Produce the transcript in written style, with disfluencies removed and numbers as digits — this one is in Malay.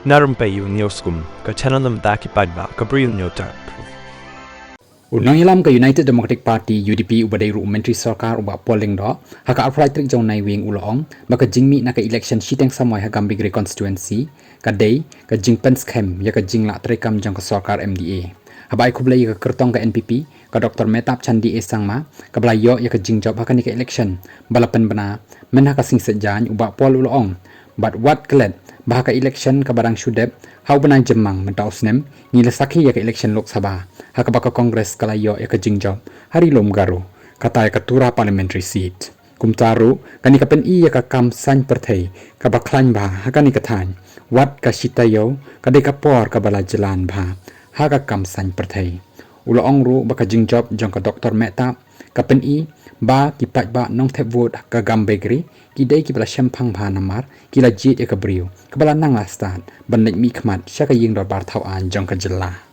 Na Rympei U ka channel baki paidbah ka Bri U Hynñiewtrep. Unang hilam ka United Democratic Party UDP ubadai rumentri sorkar uba polling do haka alfrai trik jong nai wing ulong maka jingmi na ka election shiteng samoy ha Gambegre constituency ka day ka jingpen scam ya ka jingla trekam jong ka sorkar MDA habai Khublei ka kyrteng ka NPP ka Dr. Metap Chandi Esangma ka blayo ya ka jingjop ha ka ni ka election balapan bana men ha ka sing sejan uba pol ulong but what klet bahaka election ka barang shudep hau benang jemang mentau snem ngila sakhi ya ka election Lok Sabha haka baka kongres kalayo ya ka jingjop hari lom garu kata ya ka tura parliamentary seat kumtaru kani ka pen i ya ka kam san perthei ka baklan ba haka ni ka than wat ka shitayo ka de ka por ka bala jalan ba haka kam san perthei ulo ongru baka jingjop jong ka Dr. Metap ka pen i ba ki paidbah nong thep vote ka Gambegre ki dei ki bala shempang bha namar ki la jit ya ka Bri U ka bala nang la stat ban nek mi khmat sha ka ying do bar thau an jong ka jilla